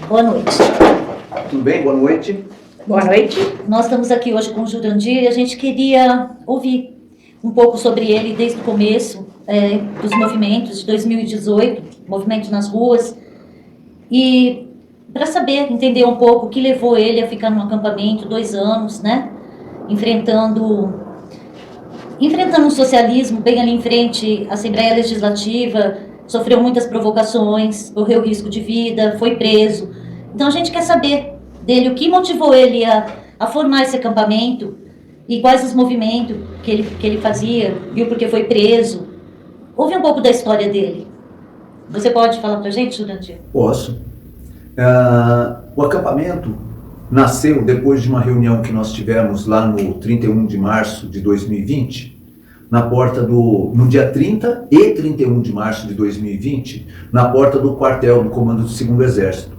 Boa noite. Tudo bem? Boa noite. Boa noite. Nós estamos aqui hoje com o Jurandir e a gente queria ouvir um pouco sobre ele desde o começo dos movimentos de 2018, movimento nas ruas, e para saber, entender um pouco o que levou ele a ficar no acampamento 2 anos, né? Enfrentando o socialismo bem ali em frente à Assembleia Legislativa, sofreu muitas provocações, correu risco de vida, foi preso. Então a gente quer saber dele o que motivou ele a formar esse acampamento e quais os movimentos que ele fazia, viu porque foi preso. Ouve um pouco da história dele. Você pode falar pra gente, Jurandir? Posso. O acampamento nasceu depois de uma reunião que nós tivemos lá no 31 de março de 2020, no dia 30 e 31 de março de 2020, na porta do quartel do Comando do 2º Exército.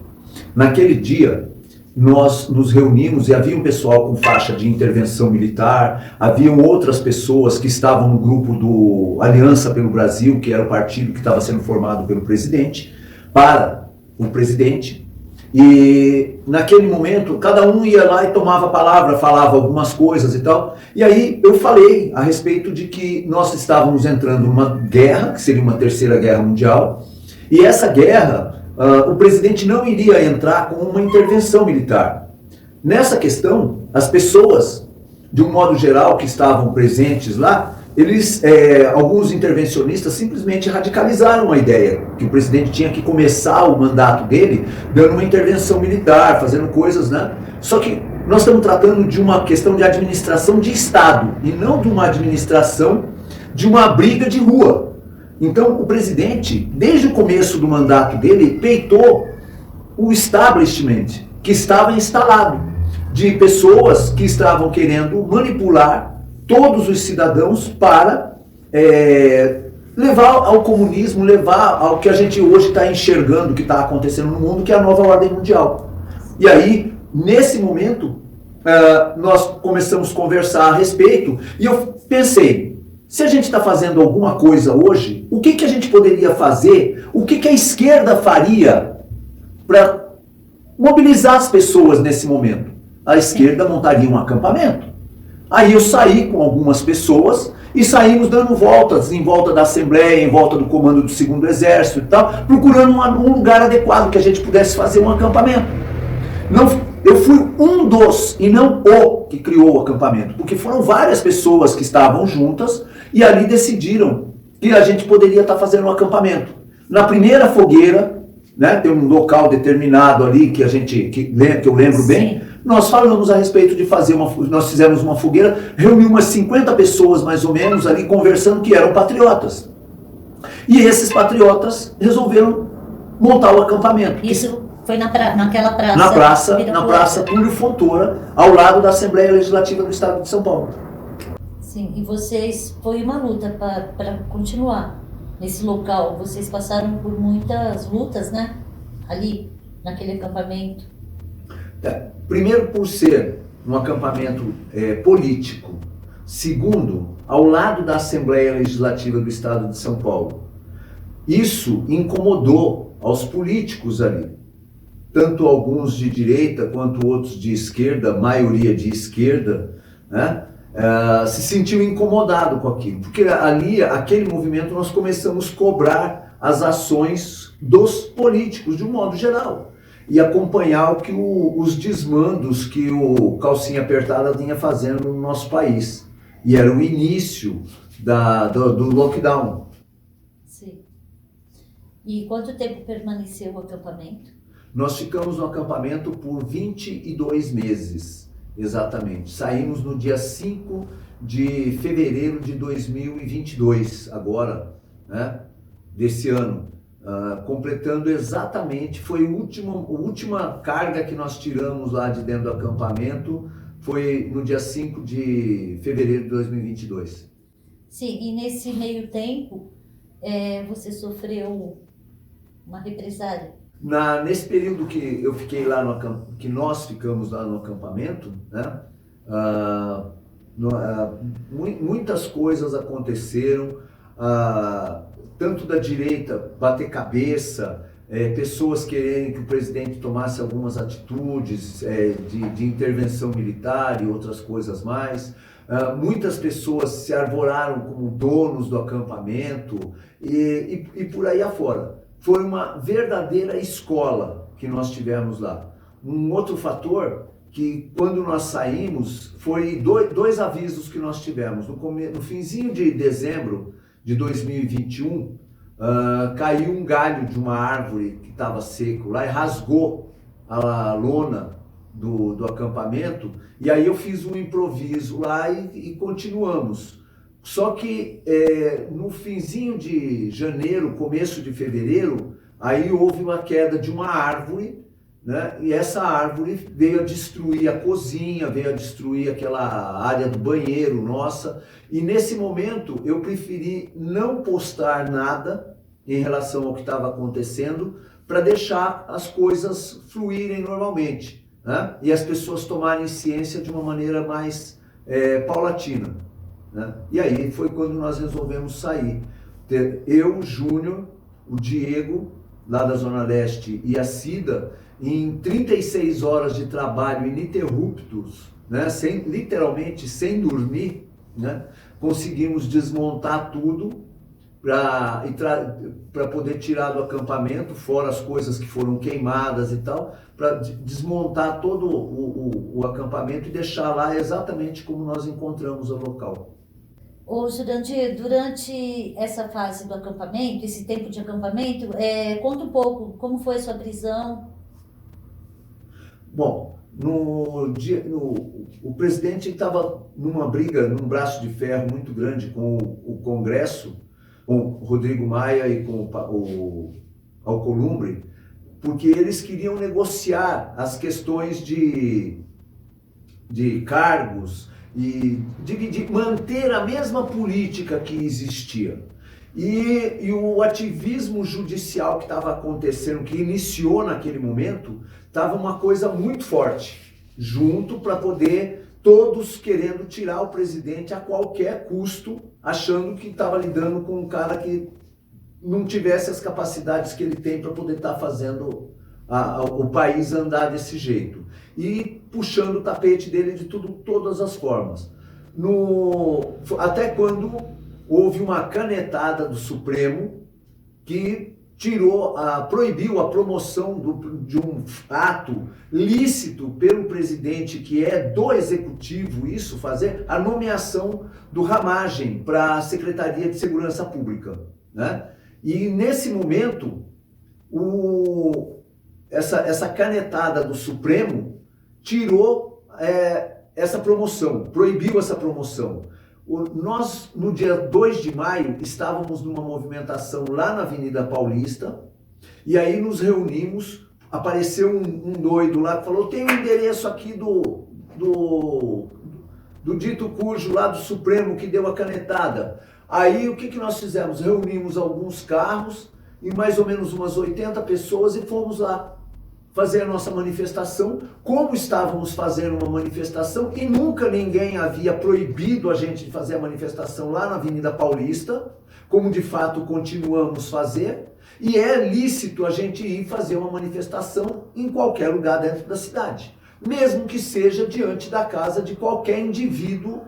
Naquele dia, nós nos reunimos e havia um pessoal com faixa de intervenção militar, haviam outras pessoas que estavam no grupo do Aliança pelo Brasil, que era o partido que estava sendo formado pelo presidente, para o presidente. E naquele momento, cada um ia lá e tomava a palavra, falava algumas coisas e tal. E aí eu falei a respeito de que nós estávamos entrando numa guerra, que seria uma terceira guerra mundial, e essa guerra, o presidente não iria entrar com uma intervenção militar. Nessa questão, as pessoas, de um modo geral, que estavam presentes lá, alguns intervencionistas simplesmente radicalizaram a ideia que o presidente tinha que começar o mandato dele dando uma intervenção militar, fazendo coisas, né? Só que nós estamos tratando de uma questão de administração de Estado e não de uma administração de uma briga de rua. Então, o presidente, desde o começo do mandato dele, peitou o establishment que estava instalado, de pessoas que estavam querendo manipular todos os cidadãos para levar ao comunismo, levar ao que a gente hoje está enxergando, que está acontecendo no mundo, que é a nova ordem mundial. E aí, nesse momento, nós começamos a conversar a respeito, e eu pensei, se a gente está fazendo alguma coisa hoje, o que a gente poderia fazer, o que a esquerda faria para mobilizar as pessoas nesse momento? A esquerda montaria um acampamento. Aí eu saí com algumas pessoas e saímos dando voltas em volta da Assembleia, em volta do Comando do 2º Exército e tal, procurando um lugar adequado que a gente pudesse fazer um acampamento. Eu fui um dos, e não o que criou o acampamento, porque foram várias pessoas que estavam juntas e ali decidiram que a gente poderia estar fazendo um acampamento. Na primeira fogueira, né, tem um local determinado ali que eu lembro bem, nós falamos a respeito de fazer nós fizemos uma fogueira, reuniu umas 50 pessoas mais ou menos ali conversando que eram patriotas. E esses patriotas resolveram montar o acampamento. Isso foi naquela praça? Na praça Túlio Fontoura, ao lado da Assembleia Legislativa do Estado de São Paulo. Sim, e foi uma luta para continuar nesse local. Vocês passaram por muitas lutas, né? Ali, naquele acampamento. Primeiro, por ser um acampamento político. Segundo, ao lado da Assembleia Legislativa do Estado de São Paulo. Isso incomodou aos políticos ali. Tanto alguns de direita quanto outros de esquerda, maioria de esquerda, né? Se sentiu incomodado com aquilo. Porque ali, aquele movimento, nós começamos a cobrar as ações dos políticos, de um modo geral. E acompanhar os desmandos que o Calcinha Apertada vinha fazendo no nosso país. E era o início do lockdown. Sim. E quanto tempo permaneceu o acampamento? Nós ficamos no acampamento por 22 meses, exatamente. Saímos no dia 5 de fevereiro de 2022, agora, né, desse ano. Completando exatamente, foi a última carga que nós tiramos lá de dentro do acampamento, foi no dia 5 de fevereiro de 2022. Sim, e nesse meio tempo, você sofreu uma represália? Nesse período que eu fiquei lá que nós ficamos lá no acampamento, né, muitas coisas aconteceram, tanto da direita bater cabeça, pessoas querendo que o presidente tomasse algumas atitudes de intervenção militar e outras coisas mais. Muitas pessoas se arvoraram como donos do acampamento e por aí afora. Foi uma verdadeira escola que nós tivemos lá. Um outro fator que, quando nós saímos, foi dois avisos que nós tivemos. No finzinho de dezembro de 2021, caiu um galho de uma árvore que estava seco lá e rasgou a lona do acampamento, e aí eu fiz um improviso lá e continuamos. Só que no finzinho de janeiro, começo de fevereiro, aí houve uma queda de uma árvore, né? E essa árvore veio a destruir a cozinha, veio a destruir aquela área do banheiro nossa, e nesse momento eu preferi não postar nada em relação ao que estava acontecendo, para deixar as coisas fluírem normalmente, né? E as pessoas tomarem ciência de uma maneira mais paulatina, né? E aí foi quando nós resolvemos sair. Eu, o Júnior, o Diego, lá da Zona Leste, e a Cida, em 36 horas de trabalho ininterruptos, né? Literalmente sem dormir, né? Conseguimos desmontar tudo para poder tirar do acampamento, fora as coisas que foram queimadas e tal, para desmontar todo o acampamento e deixar lá exatamente como nós encontramos o local. Ô, Jurandir, durante essa fase do acampamento, esse tempo de acampamento, conta um pouco como foi a sua prisão. Bom, o presidente estava numa briga, num braço de ferro muito grande com o Congresso, com o Rodrigo Maia e com o Alcolumbre, porque eles queriam negociar as questões de cargos e manter a mesma política que existia. E o ativismo judicial que estava acontecendo, que iniciou naquele momento, estava uma coisa muito forte, junto para poder todos querendo tirar o presidente a qualquer custo, achando que estava lidando com um cara que não tivesse as capacidades que ele tem para poder estar fazendo o país andar desse jeito. E puxando o tapete dele de todas as formas. Até quando houve uma canetada do Supremo que proibiu a promoção de um ato lícito pelo presidente, que é do executivo, fazer a nomeação do Ramagem para a Secretaria de Segurança Pública, né? E nesse momento, essa canetada do Supremo tirou essa promoção, proibiu essa promoção. Nós, no dia 2 de maio, estávamos numa movimentação lá na Avenida Paulista, e aí nos reunimos, apareceu um doido lá que falou: tem um endereço aqui do dito cujo lá do Supremo que deu a canetada. Aí o que nós fizemos? Reunimos alguns carros e mais ou menos umas 80 pessoas e fomos lá fazer a nossa manifestação, como estávamos fazendo uma manifestação e nunca ninguém havia proibido a gente de fazer a manifestação lá na Avenida Paulista, como de fato continuamos fazer, e é lícito a gente ir fazer uma manifestação em qualquer lugar dentro da cidade, mesmo que seja diante da casa de qualquer indivíduo,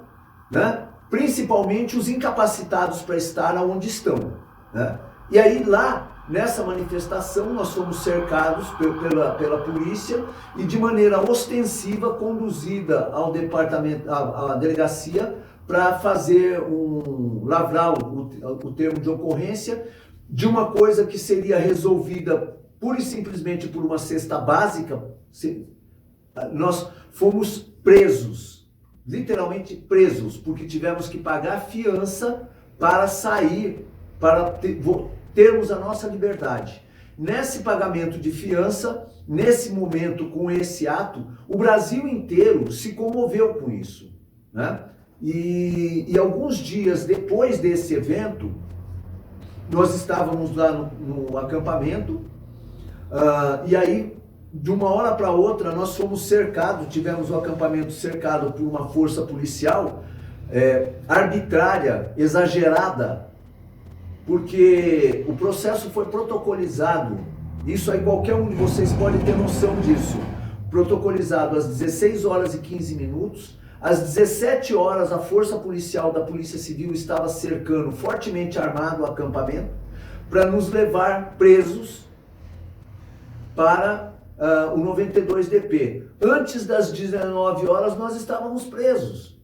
né? Principalmente os incapacitados para estar onde estão, né? E aí lá, nessa manifestação, nós fomos cercados pela polícia e de maneira ostensiva conduzida ao departamento, à delegacia, para fazer lavrar o termo de ocorrência de uma coisa que seria resolvida pura e simplesmente por uma cesta básica. Nós fomos presos, literalmente presos, porque tivemos que pagar fiança para sair, para termos a nossa liberdade. Nesse pagamento de fiança, nesse momento, com esse ato, o Brasil inteiro se comoveu com isso, né? E alguns dias depois desse evento, nós estávamos lá no acampamento, e aí, de uma hora para outra, nós fomos cercados, tivemos o acampamento cercado por uma força policial arbitrária, exagerada, porque o processo foi protocolizado Isso aí qualquer um de vocês pode ter noção disso. Protocolizado às 16 horas e 15 minutos, às 17 horas a força policial da Polícia Civil estava cercando fortemente armado o acampamento para nos levar presos para o 92DP. Antes das 19 horas nós estávamos presos.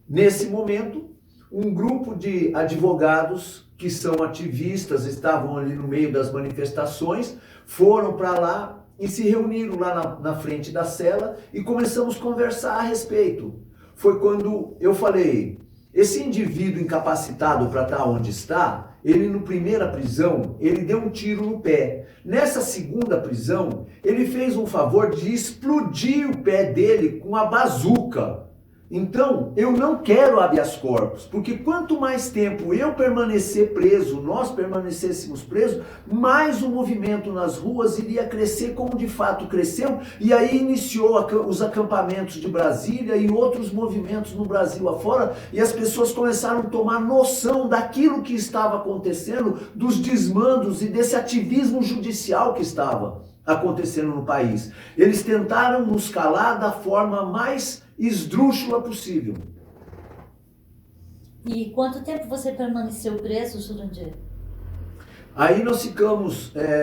Nesse momento, um grupo de advogados que são ativistas, estavam ali no meio das manifestações, foram para lá e se reuniram lá na frente da cela e começamos a conversar a respeito. Foi quando eu falei, esse indivíduo incapacitado para estar onde está, ele na primeira prisão, ele deu um tiro no pé. Nessa segunda prisão, ele fez um favor de explodir o pé dele com a bazuca. Então, eu não quero habeas corpus, porque quanto mais tempo eu permanecer preso, nós permanecêssemos presos, mais o movimento nas ruas iria crescer como de fato cresceu, e aí iniciou os acampamentos de Brasília e outros movimentos no Brasil afora, e as pessoas começaram a tomar noção daquilo que estava acontecendo, dos desmandos e desse ativismo judicial que estava acontecendo no país. Eles tentaram nos calar da forma mais esdrúxula possível. E quanto tempo você permaneceu preso, Jurandir? Aí nós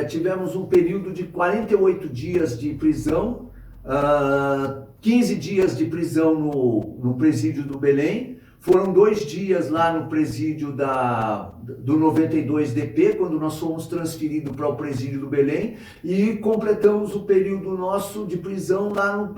tivemos um período de 48 dias de prisão, 15 dias de prisão no presídio do Belém, foram 2 dias lá no presídio do 92DP, quando nós fomos transferidos para o presídio do Belém, e completamos o período nosso de prisão lá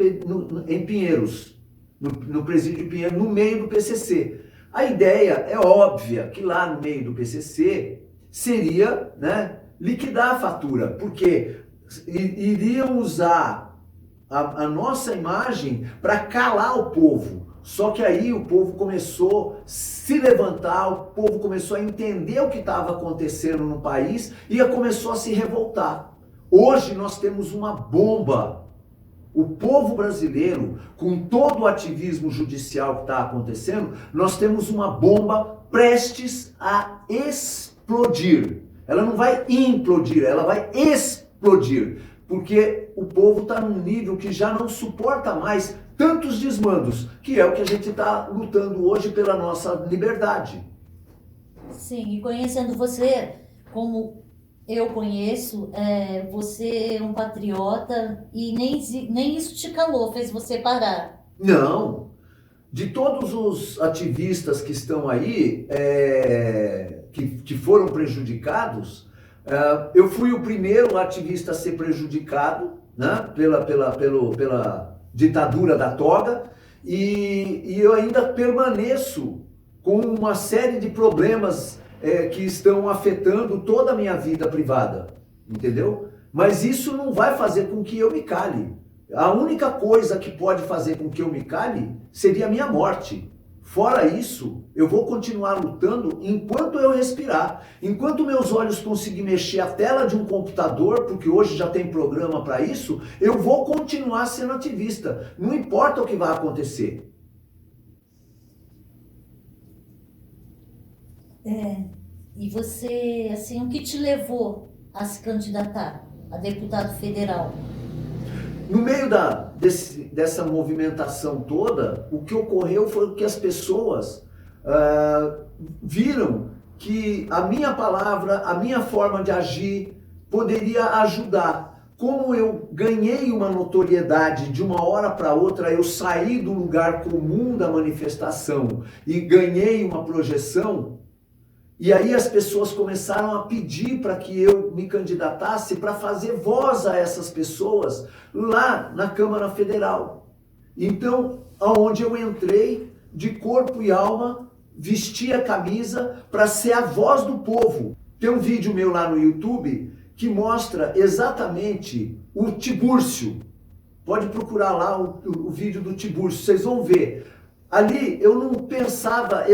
em Pinheiros, no presídio de Pinheiros, no meio do PCC. A ideia é óbvia, que lá no meio do PCC seria, né, liquidar a fatura, porque iriam usar a nossa imagem para calar o povo. Só que aí o povo começou a se levantar, o povo começou a entender o que estava acontecendo no país e começou a se revoltar. Hoje nós temos uma bomba. O povo brasileiro, com todo o ativismo judicial que está acontecendo, nós temos uma bomba prestes a explodir. Ela não vai implodir, ela vai explodir. Porque o povo está num nível que já não suporta mais tantos desmandos, que é o que a gente está lutando hoje pela nossa liberdade. Sim, e conhecendo você, como eu conheço, você é um patriota e nem isso te calou, fez você parar. Não. De todos os ativistas que estão aí, que foram prejudicados, eu fui o primeiro ativista a ser prejudicado, né, pela ditadura da toga, e eu ainda permaneço com uma série de problemas que estão afetando toda a minha vida privada, entendeu? Mas isso não vai fazer com que eu me cale. A única coisa que pode fazer com que eu me cale seria a minha morte. Fora isso, eu vou continuar lutando enquanto eu respirar. Enquanto meus olhos conseguirem mexer a tela de um computador, porque hoje já tem programa para isso, eu vou continuar sendo ativista. Não importa o que vai acontecer. E você, assim, o que te levou a se candidatar a deputado federal? No meio dessa movimentação toda, o que ocorreu foi que as pessoas viram que a minha palavra, a minha forma de agir poderia ajudar. Como eu ganhei uma notoriedade de uma hora para outra, eu saí do lugar comum da manifestação e ganhei uma projeção. E aí as pessoas começaram a pedir para que eu me candidatasse para fazer voz a essas pessoas lá na Câmara Federal. Então, aonde eu entrei de corpo e alma, vesti a camisa para ser a voz do povo. Tem um vídeo meu lá no YouTube que mostra exatamente o Tibúrcio. Pode procurar lá o vídeo do Tibúrcio, vocês vão ver. Ali eu não pensava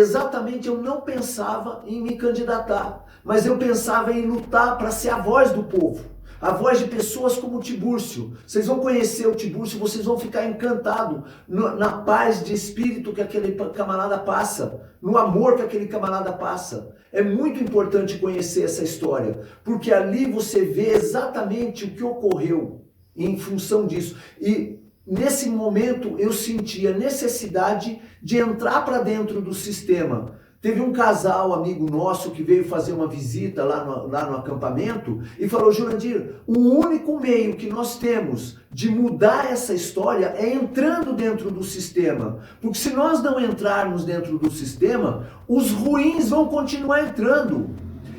em me candidatar, mas eu pensava em lutar para ser a voz do povo, a voz de pessoas como o Tibúrcio. Vocês vão conhecer o Tibúrcio, vocês vão ficar encantados na paz de espírito que aquele camarada passa, no amor que aquele camarada passa. É muito importante conhecer essa história, porque ali você vê exatamente o que ocorreu em função disso. E nesse momento eu senti a necessidade de entrar para dentro do sistema. Teve um casal, amigo nosso, que veio fazer uma visita lá no acampamento e falou: Jurandir, o único meio que nós temos de mudar essa história é entrando dentro do sistema. Porque se nós não entrarmos dentro do sistema, os ruins vão continuar entrando.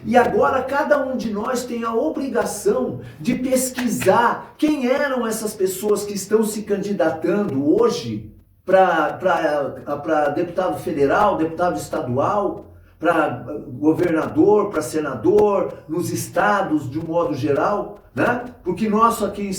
E agora cada um de nós tem a obrigação de pesquisar quem eram essas pessoas que estão se candidatando hoje para deputado federal, deputado estadual, para governador, para senador, nos estados de um modo geral, né? Porque nós aqui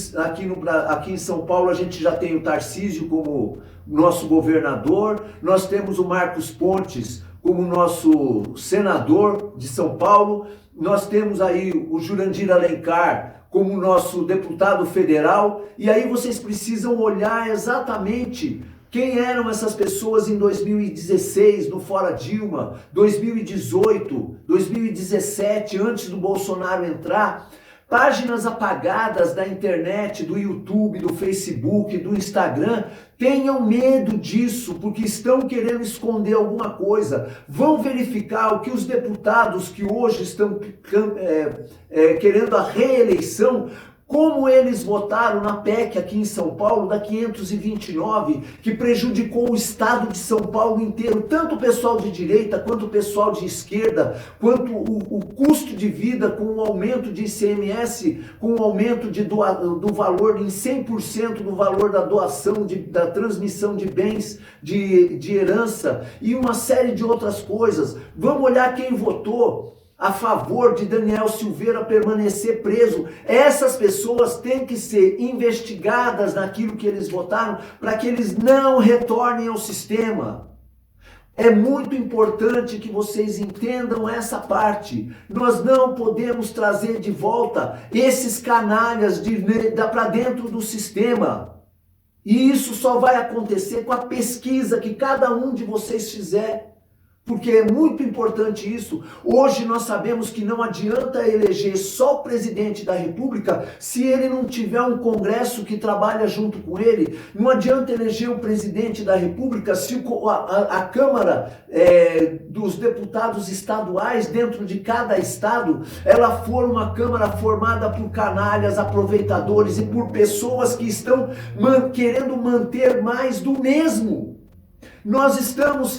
em São Paulo a gente já tem o Tarcísio como nosso governador, nós temos o Marcos Pontes como nosso senador de São Paulo, nós temos aí o Jurandir Alencar como nosso deputado federal, e aí vocês precisam olhar exatamente quem eram essas pessoas em 2016, no Fora Dilma, 2018, 2017, antes do Bolsonaro entrar. Páginas apagadas da internet, do YouTube, do Facebook, do Instagram. Tenham medo disso, porque estão querendo esconder alguma coisa. Vão verificar o que os deputados que hoje estão querendo a reeleição, como eles votaram na PEC aqui em São Paulo, da 529, que prejudicou o estado de São Paulo inteiro, tanto o pessoal de direita, quanto o pessoal de esquerda, quanto o custo de vida com o aumento de ICMS, com o aumento do valor em 100% do valor da doação, da transmissão de bens, de herança, e uma série de outras coisas. Vamos olhar quem votou a favor de Daniel Silveira permanecer preso. Essas pessoas têm que ser investigadas naquilo que eles votaram para que eles não retornem ao sistema. É muito importante que vocês entendam essa parte. Nós não podemos trazer de volta esses canalhas para dentro do sistema. E isso só vai acontecer com a pesquisa que cada um de vocês fizer. Porque é muito importante isso. Hoje nós sabemos que não adianta eleger só o presidente da República se ele não tiver um Congresso que trabalha junto com ele. Não adianta eleger o presidente da República se a Câmara dos deputados estaduais dentro de cada estado, ela for uma Câmara formada por canalhas, aproveitadores e por pessoas que estão querendo manter mais do mesmo. Nós estamos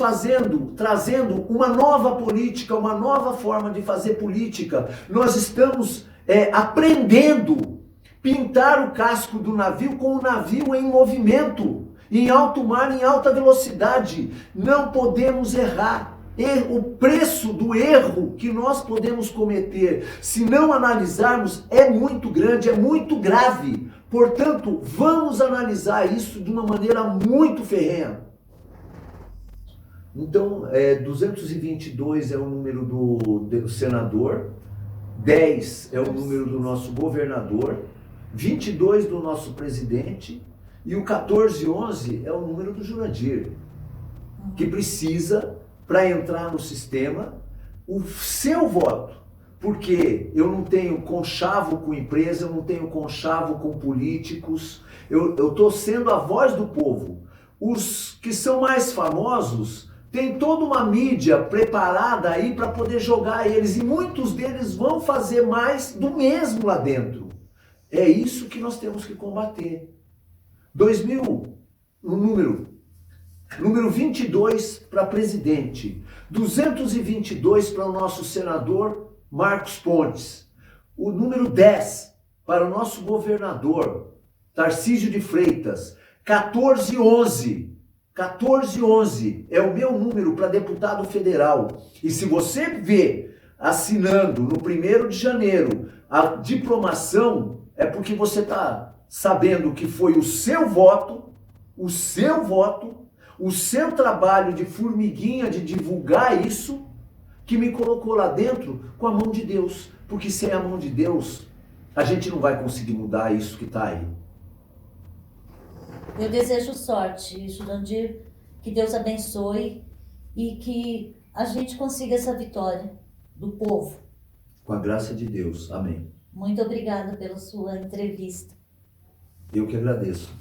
trazendo uma nova política, uma nova forma de fazer política. Nós estamos aprendendo pintar o casco do navio com o navio em movimento, em alto mar, em alta velocidade. Não podemos errar. O preço do erro que nós podemos cometer, se não analisarmos, é muito grande, é muito grave. Portanto, vamos analisar isso de uma maneira muito ferrenha. Então, 222 é o número do senador, 10 é o número do nosso governador, 22 do nosso presidente e o 1411 é o número do Jurandir, que precisa, para entrar no sistema, o seu voto. Porque eu não tenho conchavo com empresa, eu não tenho conchavo com políticos, eu estou sendo a voz do povo. Os que são mais famosos tem toda uma mídia preparada aí para poder jogar eles, e muitos deles vão fazer mais do mesmo lá dentro. É isso que nós temos que combater. O número 22 para presidente, 222 para o nosso senador Marcos Pontes, o número 10 para o nosso governador Tarcísio de Freitas, 1411 é o meu número para deputado federal. E se você vê assinando no 1º de janeiro a diplomação, é porque você está sabendo que foi o seu voto, o seu trabalho de formiguinha de divulgar isso, que me colocou lá dentro com a mão de Deus. Porque sem a mão de Deus, A gente não vai conseguir mudar isso que está aí. Eu desejo sorte, Jurandir, que Deus abençoe e que a gente consiga essa vitória do povo. Com a graça de Deus. Amém. Muito obrigada pela sua entrevista. Eu que agradeço.